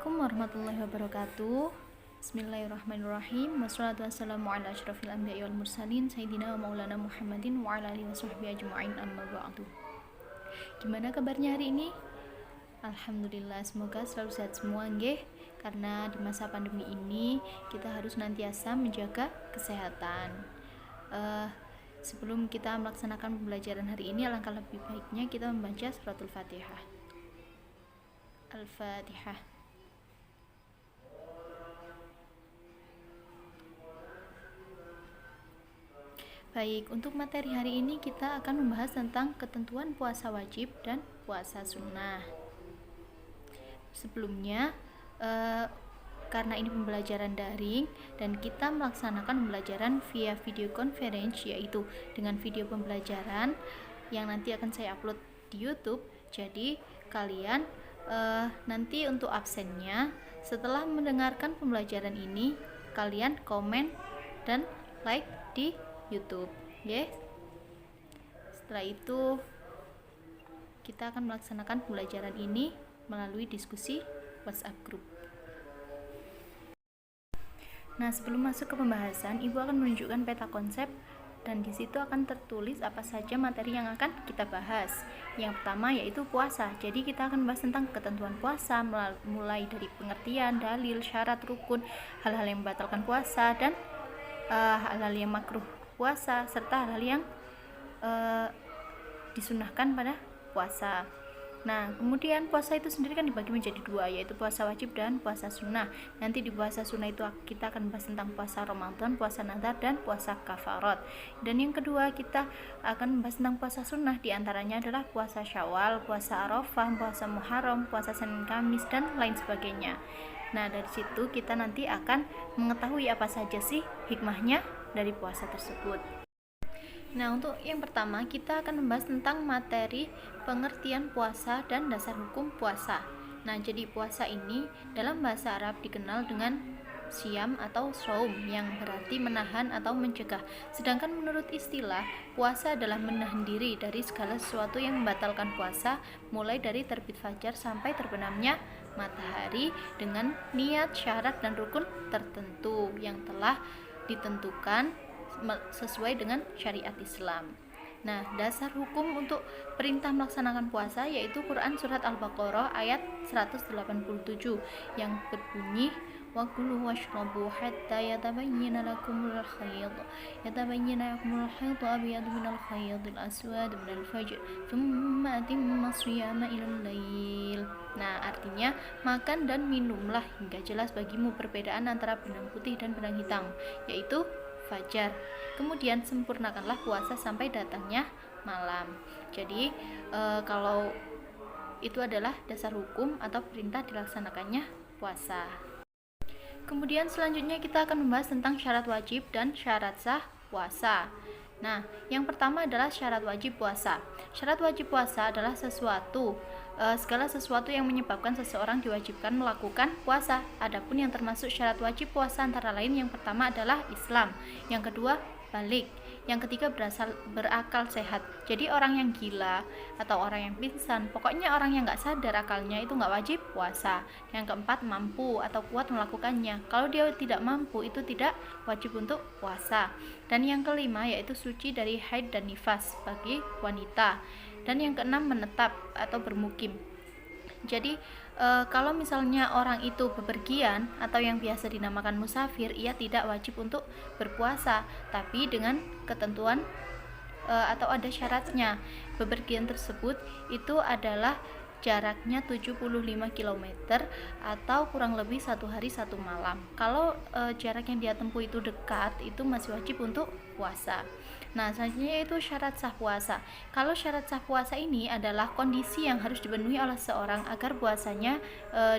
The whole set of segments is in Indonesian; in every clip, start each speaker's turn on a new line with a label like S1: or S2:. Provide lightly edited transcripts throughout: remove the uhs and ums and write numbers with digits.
S1: Assalamualaikum warahmatullahi wabarakatuh. Bismillahirrahmanirrahim. Wassalatu wassalamu ala asyrafil anbiya'i wal mursalin sayyidina wa maulana Muhammadin wa ala alihi washabbihi ajma'in, amma ba'du. Gimana kabarnya hari ini? Alhamdulillah, semoga selalu sehat semua nggih. Karena di masa pandemi ini kita harus nantiasa menjaga kesehatan. Sebelum kita melaksanakan pembelajaran hari ini, alangkah lebih baiknya kita membaca suratul Fatihah. Al-Fatihah. Baik, untuk materi hari ini kita akan membahas tentang ketentuan puasa wajib dan puasa sunnah. Sebelumnya, karena ini pembelajaran daring dan kita melaksanakan pembelajaran via video conference, yaitu dengan video pembelajaran yang nanti akan saya upload di YouTube. Jadi kalian nanti untuk absennya setelah mendengarkan pembelajaran ini kalian komen dan like di YouTube, ya. Setelah itu kita akan melaksanakan pembelajaran ini melalui diskusi WhatsApp group. Nah, sebelum masuk ke pembahasan, Ibu akan menunjukkan peta konsep dan di situ akan tertulis apa saja materi yang akan kita bahas. Yang pertama yaitu puasa. Jadi kita akan bahas tentang ketentuan puasa, mulai dari pengertian, dalil, syarat, rukun, hal-hal yang membatalkan puasa dan hal-hal yang makruh puasa serta hal-hal yang disunahkan pada puasa. Nah, kemudian puasa itu sendiri kan dibagi menjadi dua, yaitu puasa wajib dan puasa sunnah. Nanti di puasa sunnah itu kita akan bahas tentang puasa Ramadan, puasa nazar, dan puasa kafarat. Dan yang kedua kita akan membahas tentang puasa sunnah, diantaranya adalah puasa Syawal, puasa Arafah, puasa Muharram, puasa Senin Kamis, dan lain sebagainya. Nah, dari situ kita nanti akan mengetahui apa saja sih hikmahnya dari puasa tersebut. Nah, untuk yang pertama kita akan membahas tentang materi pengertian puasa dan dasar hukum puasa. Nah, jadi puasa ini dalam bahasa Arab dikenal dengan siam atau shaum, yang berarti menahan atau mencegah. Sedangkan menurut istilah, puasa adalah menahan diri dari segala sesuatu yang membatalkan puasa, mulai dari terbit fajar sampai terbenamnya matahari dengan niat, syarat, dan rukun tertentu yang telah ditentukan sesuai dengan syariat Islam. Nah, dasar hukum untuk perintah melaksanakan puasa yaitu Quran surat Al-Baqarah ayat 187 yang berbunyi wa kulu washrabu hatta yatabayyana lakumul khayt abyadu minal khaytil aswad minal fajr thumma atimmu shiyama ilal lail. Nah, artinya makan dan minumlah hingga jelas bagimu perbedaan antara benang putih dan benang hitam, yaitu fajar. Kemudian sempurnakanlah puasa sampai datangnya malam. Jadi kalau itu adalah dasar hukum atau perintah dilaksanakannya puasa. Kemudian selanjutnya kita akan membahas tentang syarat wajib dan syarat sah puasa. Nah, yang pertama adalah syarat wajib puasa. Syarat wajib puasa adalah segala sesuatu yang menyebabkan seseorang diwajibkan melakukan puasa. Adapun yang termasuk syarat wajib puasa antara lain yang pertama adalah Islam, yang kedua balik, yang ketiga berakal sehat. Jadi orang yang gila atau orang yang pingsan, pokoknya orang yang nggak sadar akalnya itu nggak wajib puasa. Yang keempat mampu atau kuat melakukannya. Kalau dia tidak mampu itu tidak wajib untuk puasa. Dan yang kelima yaitu suci dari haid dan nifas bagi wanita. Dan yang keenam menetap atau bermukim. Jadi kalau misalnya orang itu bepergian atau yang biasa dinamakan musafir, ia tidak wajib untuk berpuasa, tapi dengan ketentuan atau ada syaratnya. Bepergian tersebut itu adalah jaraknya 75 km atau kurang lebih 1 hari 1 malam. Kalau jarak yang dia tempuh itu dekat, itu masih wajib untuk puasa. Nah, selanjutnya itu syarat sah puasa. Kalau syarat sah puasa ini adalah kondisi yang harus dipenuhi oleh seorang agar puasanya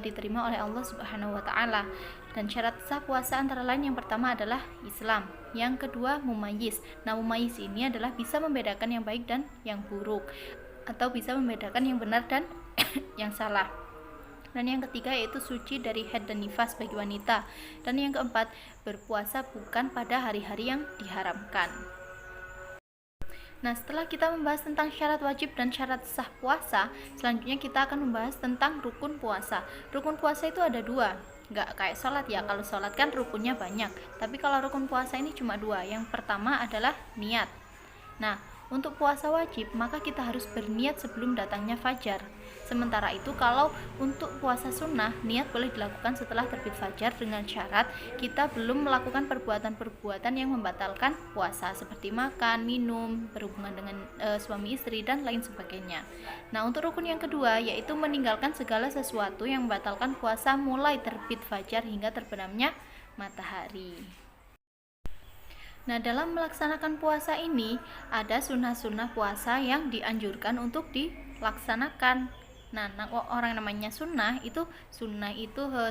S1: diterima oleh Allah Subhanahu wa taala. Dan syarat sah puasa antara lain yang pertama adalah Islam, yang kedua mumayyiz. Nah, mumayyiz ini adalah bisa membedakan yang baik dan yang buruk, atau bisa membedakan yang benar dan yang salah. Dan yang ketiga yaitu suci dari haid dan nifas bagi wanita. Dan yang keempat, berpuasa bukan pada hari-hari yang diharamkan. Nah, setelah kita membahas tentang syarat wajib dan syarat sah puasa, selanjutnya kita akan membahas tentang rukun puasa. Rukun puasa itu ada dua, nggak kayak sholat ya. Kalau sholat kan rukunnya banyak, tapi kalau rukun puasa ini cuma dua. Yang pertama adalah niat. Nah, untuk puasa wajib, maka kita harus berniat sebelum datangnya fajar. Sementara itu, kalau untuk puasa sunnah, niat boleh dilakukan setelah terbit fajar dengan syarat kita belum melakukan perbuatan-perbuatan yang membatalkan puasa, seperti makan, minum, berhubungan dengan suami istri, dan lain sebagainya. Nah, untuk rukun yang kedua, yaitu meninggalkan segala sesuatu yang membatalkan puasa mulai terbit fajar hingga terbenamnya matahari. Nah, dalam melaksanakan puasa ini ada sunnah-sunnah puasa yang dianjurkan untuk dilaksanakan. Nah, orang namanya sunnah itu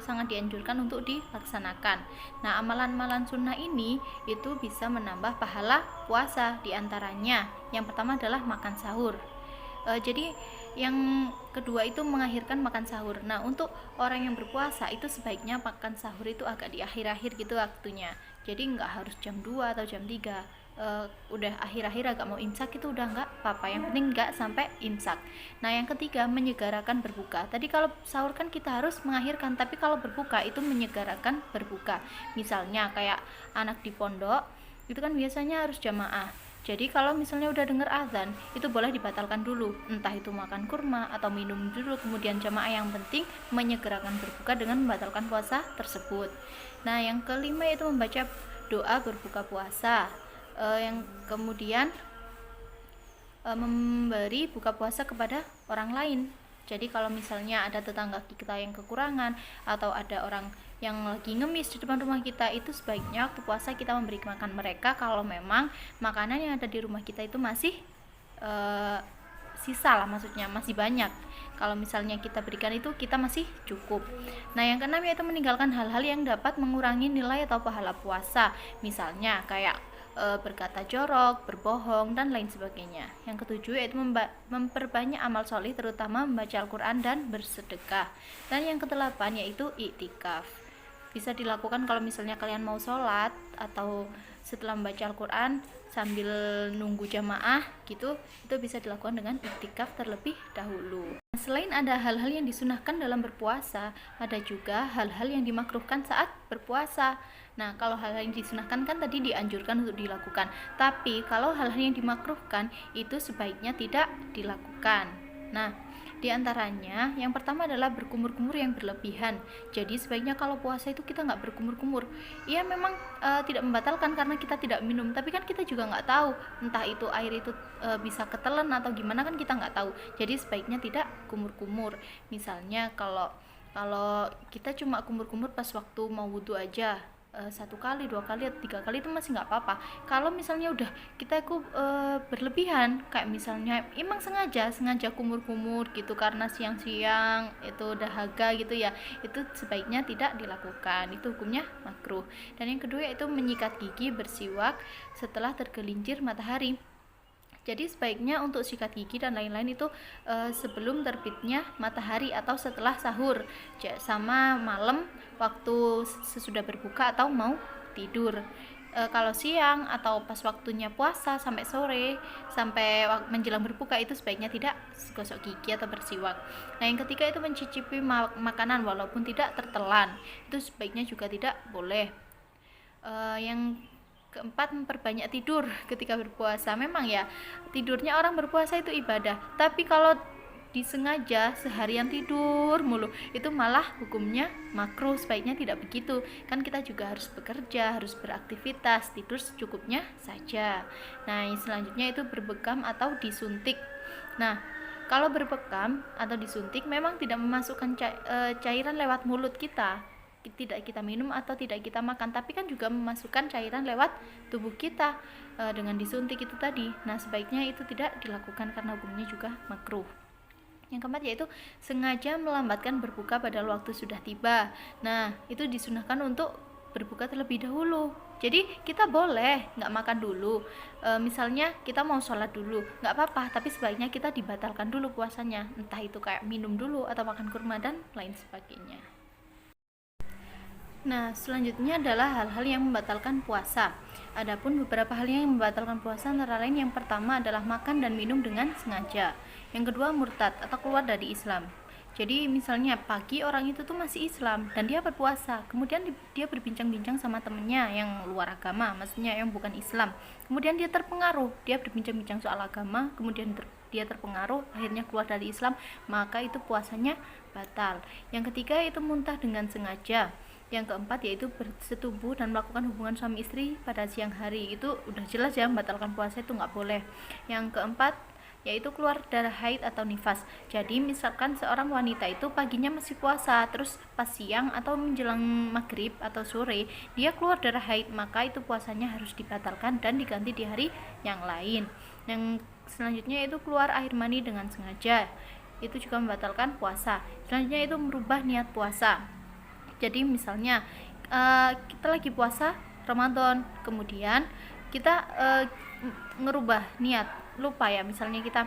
S1: sangat dianjurkan untuk dilaksanakan. Nah, amalan-amalan sunnah ini itu bisa menambah pahala puasa. Diantaranya yang pertama adalah makan sahur. Jadi yang kedua itu mengakhirkan makan sahur. Nah, untuk orang yang berpuasa itu sebaiknya makan sahur itu agak di akhir-akhir gitu waktunya. Jadi nggak harus jam 2 atau jam 3. Udah akhir-akhir agak mau imsak itu udah nggak apa-apa, yang penting nggak sampai imsak. Nah, yang ketiga menyegarakan berbuka. Tadi kalau sahur kan kita harus mengakhirkan, tapi kalau berbuka itu menyegarakan berbuka. Misalnya kayak anak di pondok itu kan biasanya harus jamaah. Jadi kalau misalnya udah dengar azan, itu boleh dibatalkan dulu, entah itu makan kurma atau minum dulu, kemudian jamaah. Yang penting menyegerakan berbuka dengan membatalkan puasa tersebut. Nah, yang kelima itu membaca doa berbuka puasa. Yang kemudian memberi buka puasa kepada orang lain. Jadi kalau misalnya ada tetangga kita yang kekurangan atau ada orang yang lagi ngemis di depan rumah kita, itu sebaiknya waktu puasa kita memberi makan mereka kalau memang makanan yang ada di rumah kita itu masih sisa lah, maksudnya masih banyak. Kalau misalnya kita berikan itu kita masih cukup. Nah, yang keenam yaitu meninggalkan hal-hal yang dapat mengurangi nilai atau pahala puasa, misalnya kayak berkata jorok, berbohong, dan lain sebagainya. Yang ketujuh yaitu memperbanyak amal soleh, terutama membaca Al-Quran dan bersedekah. Dan yang kedelapan yaitu iktikaf. Bisa dilakukan kalau misalnya kalian mau sholat atau setelah membaca Al-Quran sambil nunggu jamaah gitu, itu bisa dilakukan dengan iktikaf terlebih dahulu. Selain ada hal-hal yang disunahkan dalam berpuasa, ada juga hal-hal yang dimakruhkan saat berpuasa. Nah, kalau hal-hal yang disunahkan kan tadi dianjurkan untuk dilakukan, tapi kalau hal-hal yang dimakruhkan itu sebaiknya tidak dilakukan. Nah, diantaranya yang pertama adalah berkumur-kumur yang berlebihan. Jadi sebaiknya kalau puasa itu kita nggak berkumur-kumur. Iya, memang tidak membatalkan karena kita tidak minum, tapi kan kita juga nggak tahu entah itu air itu bisa ketelan atau gimana, kan kita nggak tahu. Jadi sebaiknya tidak kumur-kumur. Misalnya kalau kita cuma kumur-kumur pas waktu mau wudhu aja, 1 kali, 2 kali, atau 3 kali itu masih nggak apa-apa. Kalau misalnya udah kita berlebihan, kayak misalnya emang sengaja kumur-kumur gitu karena siang-siang itu dahaga gitu ya, itu sebaiknya tidak dilakukan, itu hukumnya makruh. Dan yang kedua yaitu menyikat gigi, bersiwak setelah tergelincir matahari. Jadi sebaiknya untuk sikat gigi dan lain-lain itu sebelum terbitnya matahari atau setelah sahur, sama malam waktu sesudah berbuka atau mau tidur. Kalau siang atau pas waktunya puasa sampai sore, sampai menjelang berbuka, itu sebaiknya tidak gosok gigi atau bersiwak. Nah, yang ketiga itu mencicipi makanan walaupun tidak tertelan, itu sebaiknya juga tidak boleh. Yang keempat, memperbanyak tidur ketika berpuasa. Memang ya, tidurnya orang berpuasa itu ibadah, tapi kalau disengaja seharian tidur mulu, itu malah hukumnya makruh. Sebaiknya tidak begitu, kan kita juga harus bekerja, harus beraktivitas, tidur secukupnya saja. Nah, yang selanjutnya itu berbekam atau disuntik. Nah, kalau berbekam atau disuntik memang tidak memasukkan cairan lewat mulut kita, tidak kita minum atau tidak kita makan, tapi kan juga memasukkan cairan lewat tubuh kita dengan disuntik itu tadi. Nah, sebaiknya itu tidak dilakukan karena hukumnya juga makruh. Yang keempat yaitu sengaja melambatkan berbuka pada waktu sudah tiba. Nah, itu disunahkan untuk berbuka terlebih dahulu. Jadi kita boleh nggak makan dulu, misalnya kita mau sholat dulu, nggak apa-apa, tapi sebaiknya kita dibatalkan dulu puasanya, entah itu kayak minum dulu atau makan kurma dan lain sebagainya. Nah, selanjutnya adalah hal-hal yang membatalkan puasa. Adapun beberapa hal yang membatalkan puasa antara lain yang pertama adalah makan dan minum dengan sengaja. Yang kedua murtad atau keluar dari Islam. Jadi misalnya pagi orang itu tuh masih Islam dan dia berpuasa, kemudian dia berbincang-bincang sama temennya yang luar agama, maksudnya yang bukan Islam. Kemudian dia terpengaruh, dia berbincang-bincang soal agama, kemudian dia terpengaruh, akhirnya keluar dari Islam, maka itu puasanya batal. Yang ketiga itu muntah dengan sengaja. Yang keempat yaitu bersetubuh dan melakukan hubungan suami istri pada siang hari, itu udah jelas ya membatalkan puasa, itu nggak boleh. Yang keempat yaitu keluar darah haid atau nifas. Jadi misalkan seorang wanita itu paginya masih puasa, terus pas siang atau menjelang maghrib atau sore dia keluar darah haid, maka itu puasanya harus dibatalkan dan diganti di hari yang lain. Yang selanjutnya itu keluar air mani dengan sengaja, itu juga membatalkan puasa. Selanjutnya itu merubah niat puasa. Jadi misalnya kita lagi puasa Ramadan, kemudian kita ngerubah niat, lupa ya, misalnya kita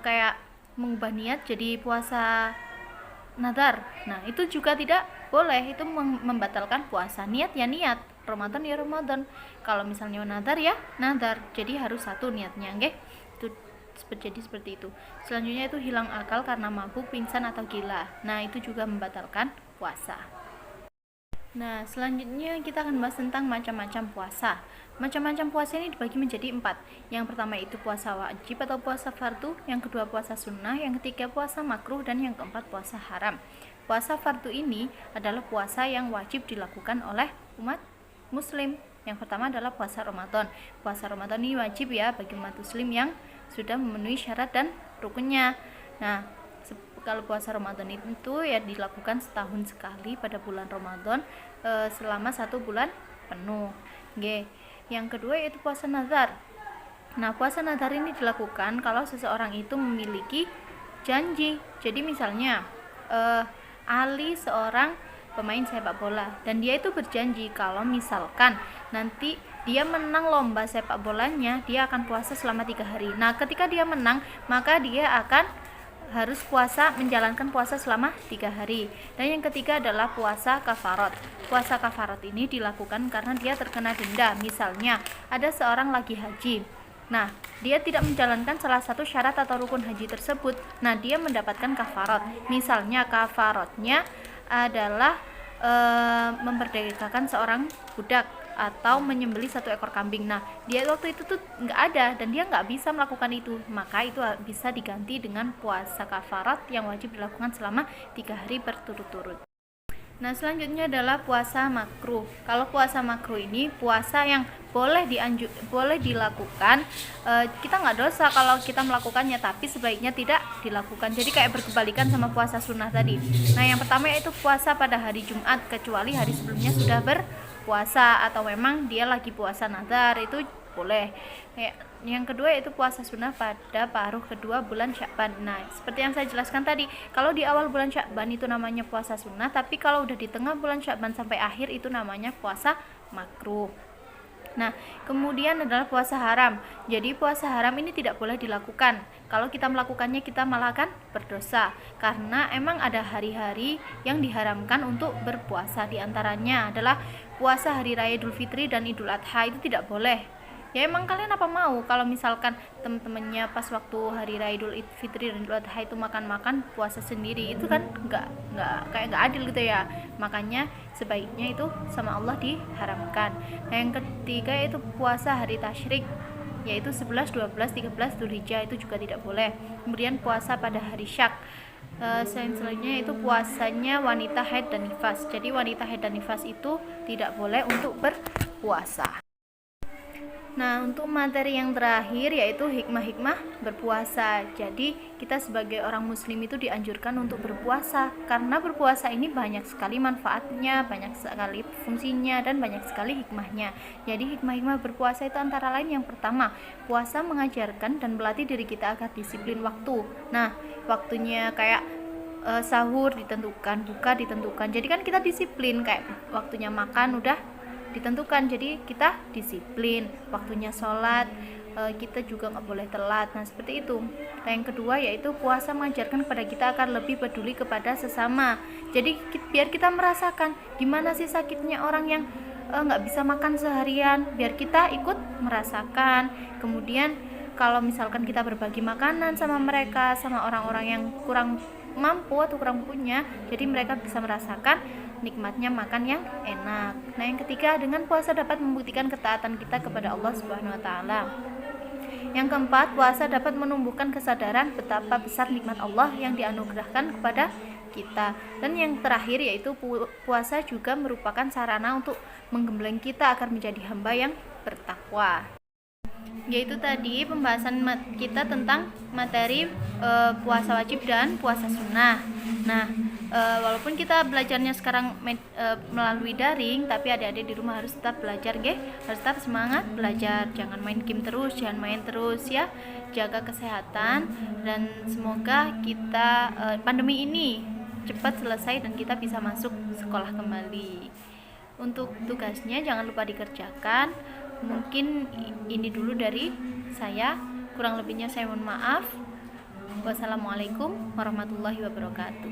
S1: kayak mengubah niat jadi puasa nadar. Nah, itu juga tidak boleh, itu membatalkan puasa. Niat ya niat, Ramadan ya Ramadan. Kalau misalnya nadar ya nadar. Jadi harus satu niatnya, nggih. Itu jadi seperti itu. Selanjutnya itu hilang akal karena mabuk, pingsan atau gila. Nah, itu juga membatalkan puasa. Nah, selanjutnya kita akan bahas tentang macam-macam puasa. Macam-macam puasa ini dibagi menjadi 4. Yang pertama itu puasa wajib atau puasa fardu, yang kedua puasa sunnah, yang ketiga puasa makruh, dan yang keempat puasa haram. Puasa fardu ini adalah puasa yang wajib dilakukan oleh umat muslim. Yang pertama adalah puasa Ramadan. Puasa Ramadan ini wajib ya bagi umat muslim yang sudah memenuhi syarat dan rukunnya. Nah, kalau puasa Ramadan itu ya dilakukan setahun sekali pada bulan Ramadan selama 1 bulan penuh. Yang kedua yaitu puasa nazar. Nah, puasa nazar ini dilakukan kalau seseorang itu memiliki janji. Jadi misalnya Ali seorang pemain sepak bola dan dia itu berjanji kalau misalkan nanti dia menang lomba sepak bolanya, dia akan puasa selama 3 hari. Nah, ketika dia menang, maka dia akan harus puasa, menjalankan puasa selama 3 hari. Dan yang ketiga adalah puasa kafarat. Puasa kafarat ini dilakukan karena dia terkena denda. Misalnya ada seorang lagi haji, nah dia tidak menjalankan salah satu syarat atau rukun haji tersebut, nah dia mendapatkan kafarat. Misalnya kafaratnya adalah memperdagangkan seorang budak atau menyembelih 1 ekor kambing. Nah, dia waktu itu tuh nggak ada dan dia nggak bisa melakukan itu, maka itu bisa diganti dengan puasa kafarat yang wajib dilakukan selama 3 hari berturut-turut. Nah, selanjutnya adalah puasa makruh. Kalau puasa makruh ini puasa yang boleh dilakukan, kita nggak dosa kalau kita melakukannya, tapi sebaiknya tidak dilakukan. Jadi kayak berkebalikan sama puasa sunnah tadi. Nah, yang pertama yaitu puasa pada hari Jumat, kecuali hari sebelumnya sudah berpuasa atau memang dia lagi puasa nazar, itu boleh. Yang kedua yaitu puasa sunnah pada paruh kedua bulan Sya'ban. Nah, seperti yang saya jelaskan tadi, kalau di awal bulan Sya'ban itu namanya puasa sunnah, tapi kalau udah di tengah bulan Sya'ban sampai akhir itu namanya puasa makruh. Nah, kemudian adalah puasa haram. Jadi puasa haram ini tidak boleh dilakukan. Kalau kita melakukannya kita malah akan berdosa, karena emang ada hari-hari yang diharamkan untuk berpuasa. Di antaranya adalah puasa hari raya Idul Fitri dan Idul Adha, itu tidak boleh. Ya emang kalian apa mau kalau misalkan temen-temennya pas waktu hari raya Idul Fitri dan Idul Adha itu makan-makan puasa sendiri, itu kan nggak adil gitu ya. Makanya sebaiknya itu sama Allah diharamkan. Nah, yang ketiga itu puasa hari tasyrik, yaitu 11, 12, 13 Dzulhijjah, itu juga tidak boleh. Kemudian puasa pada hari syak. Selanjutnya itu puasanya wanita haid dan nifas. Jadi wanita haid dan nifas itu tidak boleh untuk berpuasa. Nah, untuk materi yang terakhir yaitu hikmah-hikmah berpuasa. Jadi, kita sebagai orang muslim itu dianjurkan untuk berpuasa, karena berpuasa ini banyak sekali manfaatnya, banyak sekali fungsinya, dan banyak sekali hikmahnya. Jadi, hikmah-hikmah berpuasa itu antara lain yang pertama, puasa mengajarkan dan melatih diri kita agar disiplin waktu. Nah, waktunya kayak sahur ditentukan, buka ditentukan. Jadi kan kita disiplin, kayak waktunya makan udah ditentukan, jadi kita disiplin. Waktunya sholat kita juga nggak boleh telat. Nah seperti itu. Nah, yang kedua yaitu puasa mengajarkan kepada kita agar lebih peduli kepada sesama. Jadi biar kita merasakan gimana sih sakitnya orang yang nggak bisa makan seharian, biar kita ikut merasakan. Kemudian kalau misalkan kita berbagi makanan sama mereka, sama orang-orang yang kurang mampu atau kurang punya, jadi mereka bisa merasakan nikmatnya makan yang enak. Nah yang ketiga, dengan puasa dapat membuktikan ketaatan kita kepada Allah Subhanahu wa taala. Yang keempat, puasa dapat menumbuhkan kesadaran betapa besar nikmat Allah yang dianugerahkan kepada kita. Dan yang terakhir yaitu puasa juga merupakan sarana untuk menggembleng kita agar menjadi hamba yang bertakwa. Yaitu tadi pembahasan kita tentang materi puasa wajib dan puasa sunnah. Nah, walaupun kita belajarnya sekarang melalui daring, tapi adik-adik di rumah harus tetap belajar, harus tetap semangat belajar. Jangan main game terus, jangan main terus ya. Jaga kesehatan dan semoga kita pandemi ini cepat selesai dan kita bisa masuk sekolah kembali. Untuk tugasnya jangan lupa dikerjakan. Mungkin ini dulu dari saya, kurang lebihnya saya mohon maaf. Wassalamualaikum warahmatullahi wabarakatuh.